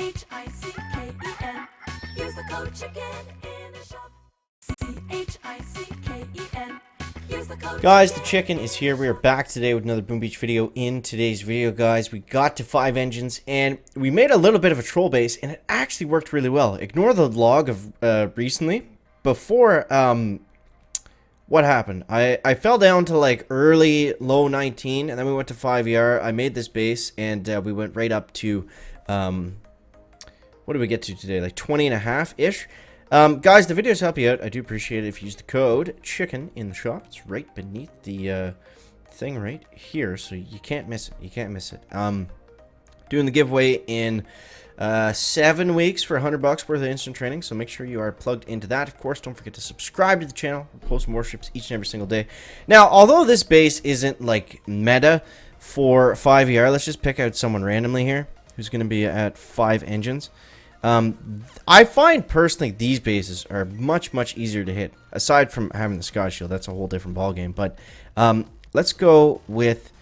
CHICKEN. Use the code chicken in the shop. CHICKEN. Use the code. Guys, the chicken is here. We are back today with another Boom Beach video. In today's video, guys, we got to 5 engines and we made a little bit of a troll base, and it actually worked really well. Ignore the log of recently. Before, what happened? I fell down to like early low 19, and then we went to 5ER. I made this base, and we went right up to what did we get to today? Like 20 and a half-ish. Guys, the videos help you out. I do appreciate it if you use the code chicken in the shop. It's right beneath the thing right here, so you can't miss it. You can't miss it. Doing the giveaway in 7 weeks for $100 worth of instant training, so make sure you are plugged into that. Of course, don't forget to subscribe to the channel. We're posting warships each and every single day. Now, although this base isn't like meta for 5ER, let's just pick out someone randomly here who's going to be at 5 engines. I find personally these bases are much easier to hit, aside from having the sky shield. That's a whole different ball game. But let's go with,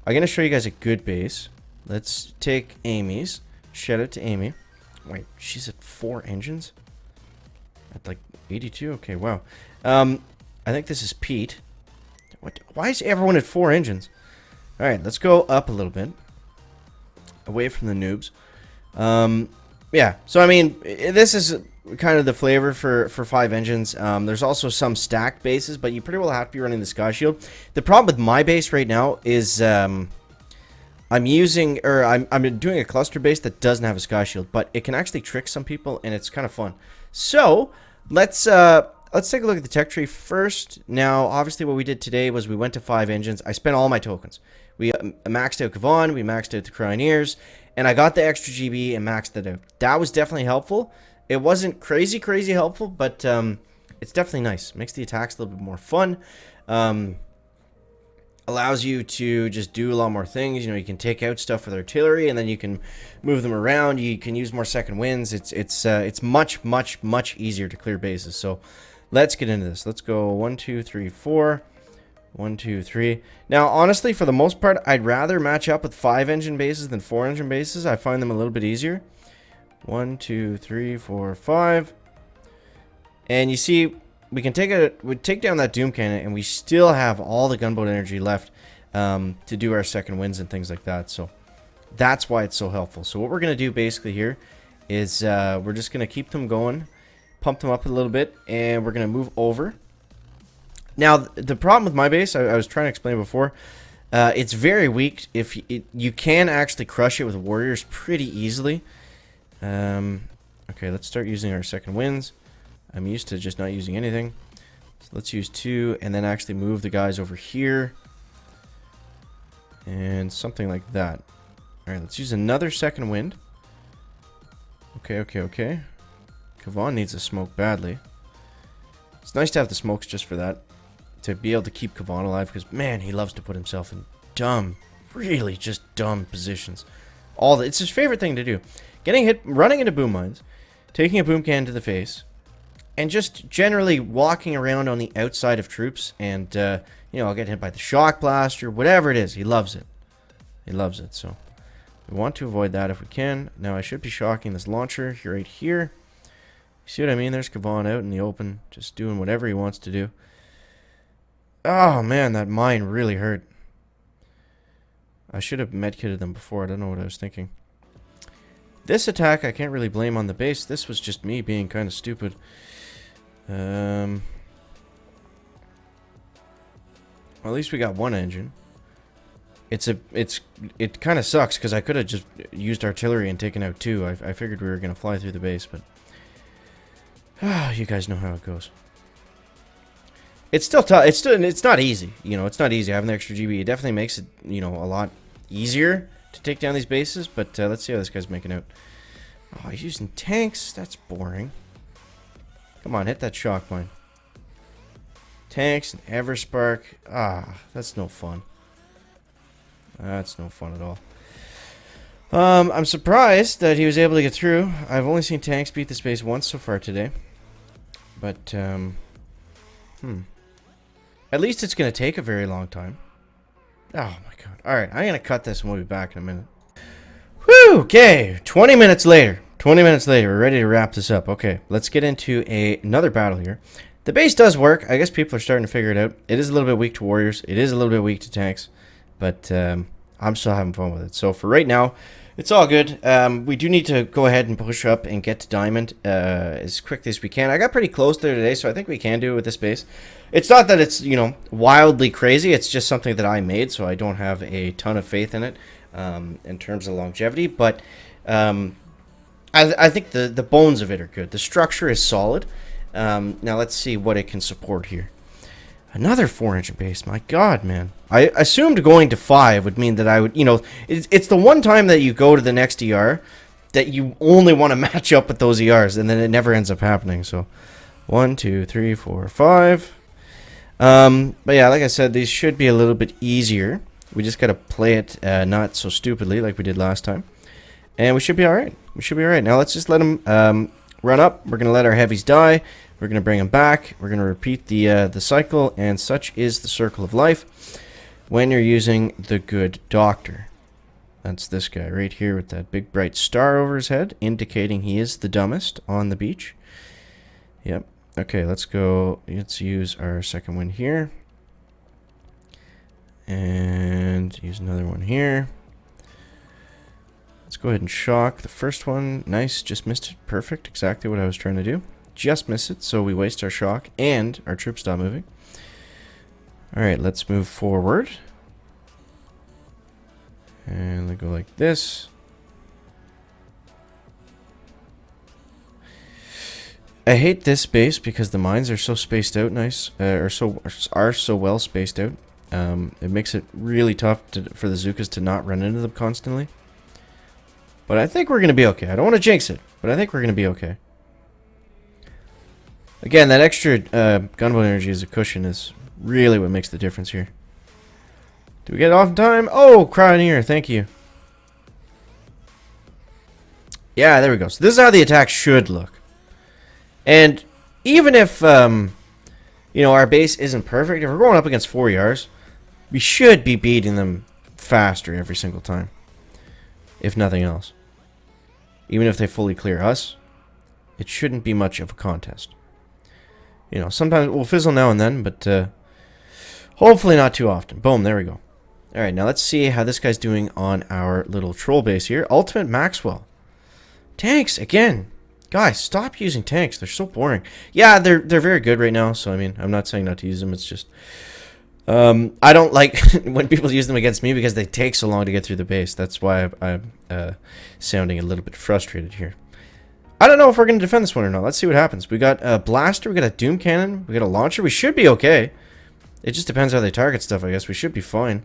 I'm gonna show you guys a good base. Let's take Amy's. Shout out to Amy. Wait, she's at 4 engines at like 82. Okay, wow. I think this is Pete. What, why is everyone at 4 engines? All right, let's go up a little bit away from the noobs. Yeah, so I mean, this is kind of the flavor for 5 engines. There's also some stacked bases, but you pretty well have to be running the sky shield. The problem with my base right now is I'm doing a cluster base that doesn't have a sky shield, but it can actually trick some people, and it's kind of fun. So let's take a look at the tech tree first. Now, obviously, what we did today was we went to 5 engines. I spent all my tokens. We maxed out Kavon, we maxed out the Cryoneers, and I got the extra GB and maxed it out. That was definitely helpful. It wasn't crazy helpful, but it's definitely nice. Makes the attacks a little bit more fun. Allows you to just do a lot more things. You know, you can take out stuff with artillery, and then you can move them around. You can use more second winds. It's much easier to clear bases. So let's get into this. Let's go 1, 2, 3, 4. 1, 2, 3. Now, honestly, for the most part, I'd rather match up with 5 engine bases than 4 engine bases. I find them a little bit easier. 1, 2, 3, 4, 5. And you see, we take down that Doom Cannon, and we still have all the gunboat energy left to do our second winds and things like that. So that's why it's so helpful. So what we're going to do basically here is we're just going to keep them going, pump them up a little bit, and we're going to move over. Now, the problem with my base, I was trying to explain before, it's very weak. You can actually crush it with warriors pretty easily. Okay, let's start using our second winds. I'm used to just not using anything. So let's use 2 and then actually move the guys over here. And something like that. Alright, let's use another second wind. Okay. Kavon needs a smoke badly. It's nice to have the smokes just for that. To be able to keep Kavon alive, because man, he loves to put himself in dumb, really just dumb positions. It's his favorite thing to do. Getting hit, running into boom mines, taking a boom cannon to the face, and just generally walking around on the outside of troops, and you know, I'll get hit by the shock blast or whatever it is. He loves it. He loves it. So we want to avoid that if we can. Now I should be shocking this launcher here, right here. You see what I mean? There's Kavon out in the open, just doing whatever he wants to do. Oh man, that mine really hurt. I should have medkitted them before. I don't know what I was thinking. This attack I can't really blame on the base. This was just me being kind of stupid. Well, at least we got 1 engine. It kind of sucks because I could have just used artillery and taken out 2. I figured we were gonna fly through the base, but you guys know how it goes. It's still tough. It's not easy. You know, it's not easy having the extra GB. It definitely makes it, you know, a lot easier to take down these bases. But let's see how this guy's making out. Oh, he's using tanks. That's boring. Come on, hit that shock mine. Tanks and Everspark. Ah, that's no fun. That's no fun at all. I'm surprised that he was able to get through. I've only seen tanks beat this base once so far today. But, at least it's going to take a very long time. Oh my god. Alright, I'm going to cut this and we'll be back in a minute. Whew, okay, 20 minutes later. 20 minutes later, we're ready to wrap this up. Okay, let's get into another battle here. The base does work. I guess people are starting to figure it out. It is a little bit weak to warriors. It is a little bit weak to tanks. But I'm still having fun with it. So for right now, it's all good. We do need to go ahead and push up and get to diamond as quickly as we can. I got pretty close there today, so I think we can do it with this base. It's not that it's, you know, wildly crazy. It's just something that I made, so I don't have a ton of faith in it in terms of longevity. But I think the bones of it are good. The structure is solid. Now let's see what it can support here. Another 4-engine base. My God, man. I assumed going to 5 would mean that I would, you know, it's the one time that you go to the next ER that you only want to match up with those ERs, and then it never ends up happening. So 1, 2, 3, 4, 5. But yeah, like I said, these should be a little bit easier. We just got to play it not so stupidly like we did last time. And we should be alright. We should be alright. Now let's just let them run up. We're going to let our heavies die. We're going to bring them back. We're going to repeat the cycle. And such is the circle of life when you're using the good doctor. That's this guy right here with that big bright star over his head, indicating he is the dumbest on the beach. Yep. Okay, let's go. Let's use our second one here. And use another one here. Let's go ahead and shock the first one. Nice, just missed it. Perfect, exactly what I was trying to do. Just missed it, so we waste our shock and our troops stop moving. Alright, let's move forward. And we go like this. I hate this base because the mines are so spaced out nice, are so well spaced out. It makes it really tough for the Zookas to not run into them constantly. But I think we're going to be okay. I don't want to jinx it, but I think we're going to be okay. Again, that extra gunboat energy as a cushion is really what makes the difference here. Do we get it off in time? Oh, Cryoneer, thank you. Yeah, there we go. So this is how the attack should look. And even if, you know, our base isn't perfect, if we're going up against 4 ERs, we should be beating them faster every single time. If nothing else. Even if they fully clear us, it shouldn't be much of a contest. You know, sometimes we'll fizzle now and then, but hopefully not too often. Boom, there we go. Alright, now let's see how this guy's doing on our little troll base here. Ultimate Maxwell. Tanks, again. Guys, stop using tanks. They're so boring. Yeah, they're very good right now, so I mean, I'm not saying not to use them. It's just... I don't like when people use them against me because they take so long to get through the base. That's why I'm sounding a little bit frustrated here. I don't know if we're going to defend this one or not. Let's see what happens. We got a blaster, we got a doom cannon, we got a launcher. We should be okay. It just depends how they target stuff, I guess. We should be fine.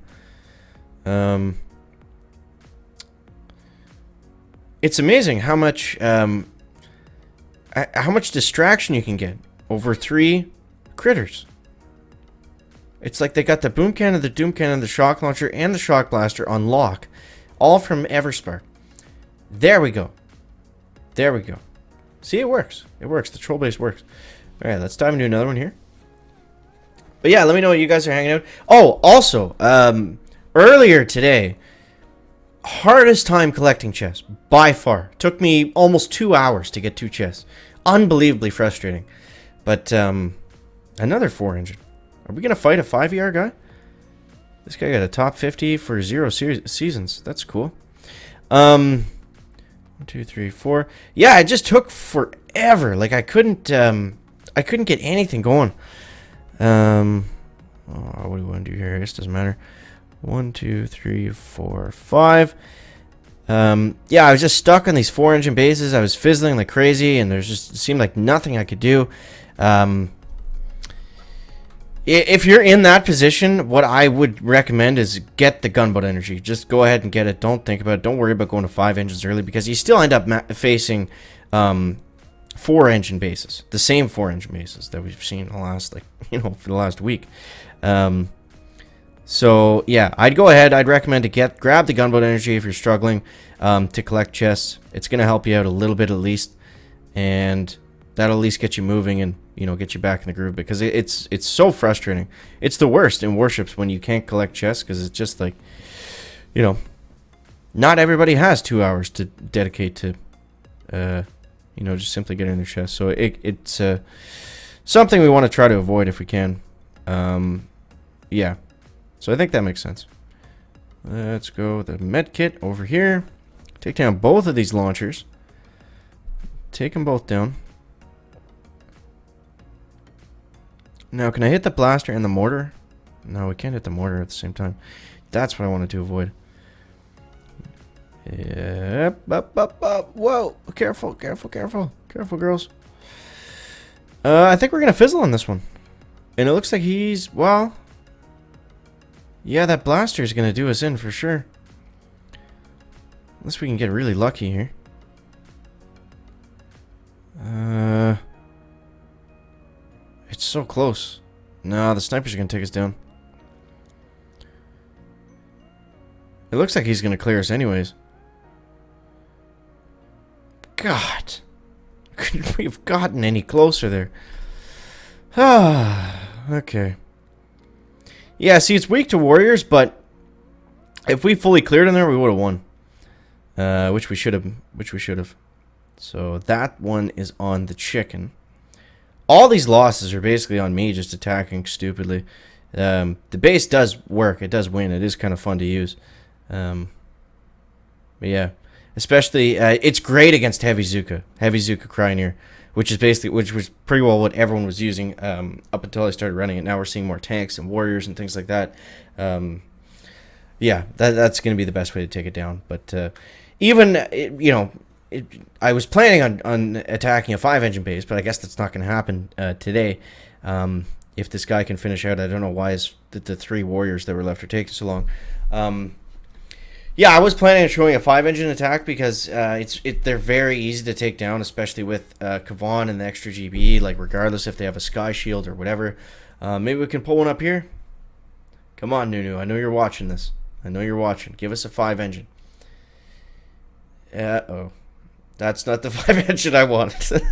It's amazing how much distraction you can get over 3 critters. It's like they got the boom cannon, the doom cannon, the shock launcher, and the shock blaster on lock. All from Everspark. There we go. There we go. See, it works. It works. The troll base works. Alright, let's dive into another one here. But yeah, let me know what you guys are hanging out. Oh, also, earlier today, hardest time collecting chests. By far. Took me almost 2 hours to get 2 chests. Unbelievably frustrating. But, another 4-engine. Are we going to fight a 5 ER guy? This guy got a top 50 for 0 seasons. That's cool. 1, 2, 3, 4. Yeah, it just took forever. Like, I couldn't get anything going. Oh, what do we want to do here? I guess it doesn't matter. 1, 2, 3, 4, 5. Yeah, I was just stuck on these 4-engine bases. I was fizzling like crazy, and there's just, it seemed like nothing I could do. If you're in that position, what I would recommend is get the gunboat energy. Just go ahead and get it. Don't think about it. Don't worry about going to 5 engines early, because you still end up facing 4-engine bases. The same 4-engine bases that we've seen in the last, like, you know, for the last week. So yeah, I'd go ahead. I'd recommend to grab the gunboat energy if you're struggling to collect chests. It's gonna help you out a little bit at least, and that'll at least get you moving and, you know, get you back in the groove, because it's so frustrating. It's the worst in warships when you can't collect chests, because it's just like, you know, not everybody has 2 hours to dedicate to you know, just simply getting their chest. So it's something we want to try to avoid if we can. Yeah. So I think that makes sense. Let's go with the med kit over here. Take down both of these launchers. Take them both down. Now, can I hit the blaster and the mortar? No, we can't hit the mortar at the same time. That's what I wanted to avoid. Yep. Up. Whoa. Careful, girls. I think we're going to fizzle on this one. And it looks like he's, well... Yeah, that blaster is going to do us in for sure. Unless we can get really lucky here. It's so close. No, the snipers are going to take us down. It looks like he's going to clear us anyways. God. Couldn't we have gotten any closer there? Ah, okay. Yeah, see, it's weak to warriors, but if we fully cleared in there, we would have won. Which we should have. So that one is on the chicken. All these losses are basically on me just attacking stupidly. The base does work. It does win. It is kind of fun to use. But yeah. Especially, it's great against Heavy Zuka. Heavy Zuka Cryoneer. Which was pretty well what everyone was using up until I started running it. Now we're seeing more tanks and warriors and things like that. Yeah, that's going to be the best way to take it down. But even, I was planning on attacking a 5-engine base, but I guess that's not going to happen today. If this guy can finish out, I don't know why the 3 warriors that were left are taking so long. Yeah, I was planning on showing a 5-engine attack because they're very easy to take down, especially with Kavan and the extra GB, like regardless if they have a Sky Shield or whatever. Maybe we can pull one up here? Come on, Nunu. I know you're watching this. I know you're watching. Give us a 5-engine. Uh-oh. That's not the 5-engine I wanted.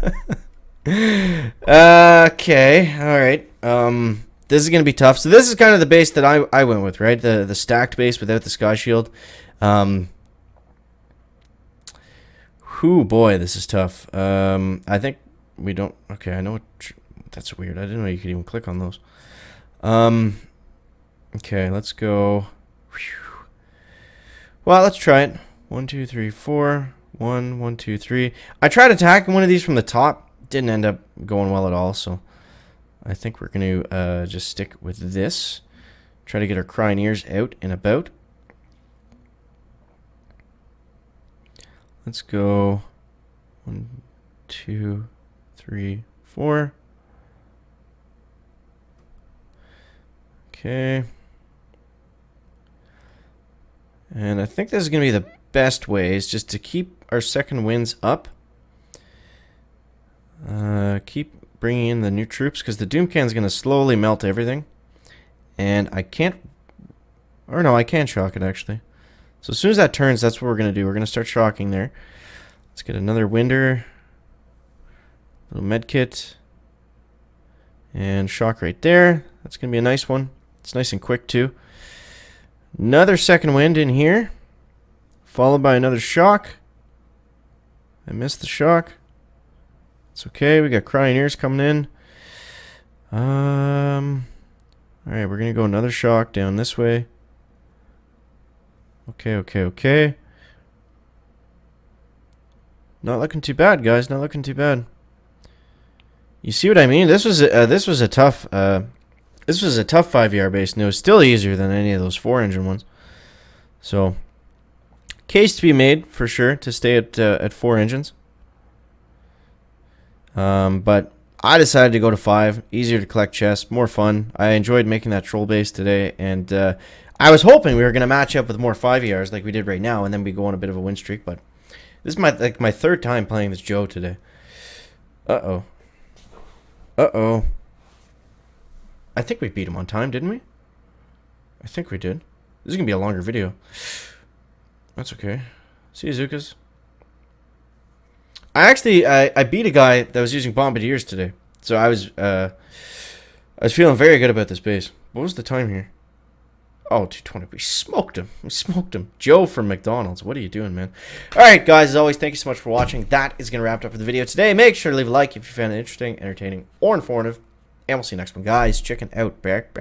Okay. All right. This is going to be tough. So this is kind of the base that I went with, right? The stacked base without the Sky Shield. Whew, boy, this is tough. I think we don't... Okay, I know what... That's weird. I didn't know you could even click on those. Okay, let's go... Whew. Well, let's try it. 1, 2, 3, 4. 1, 1, 2, 3. I tried attacking one of these from the top. Didn't end up going well at all, so... I think we're going to just stick with this. Try to get our Cryoneers out and about. Let's go 1, 2, 3, 4. Okay. And I think this is going to be the best way, is just to keep our second winds up. Keep bringing in the new troops, because the Doomcan is going to slowly melt everything. And I can't... Or no, I can shock it, actually. So as soon as that turns, that's what we're going to do. We're going to start shocking there. Let's get another Winder. Little med kit. And shock right there. That's going to be a nice one. It's nice and quick, too. Another second wind in here. Followed by another shock. I missed the shock. It's okay. We got Cryoneers coming in. Alright, we're going to go another shock down this way. Okay. Not looking too bad, guys. Not looking too bad. You see what I mean? This was a tough 5ER base, and it was still easier than any of those 4-engine ones. So, case to be made for sure to stay at 4 engines. But I decided to go to 5. Easier to collect chests, more fun. I enjoyed making that troll base today, and I was hoping we were going to match up with more 5ERs like we did right now, and then we go on a bit of a win streak. But this is my 3rd time playing this Joe today. Uh-oh. I think we beat him on time, didn't we? I think we did. This is going to be a longer video. That's okay. See you, Zukas. I beat a guy that was using Bombardiers today. So I was feeling very good about this base. What was the time here? Oh, 220. We smoked him. We smoked him. Joe from McDonald's. What are you doing, man? All right, guys. As always, thank you so much for watching. That is going to wrap it up for the video today. Make sure to leave a like if you found it interesting, entertaining, or informative. And we'll see you next one, guys. Chicken out. Back.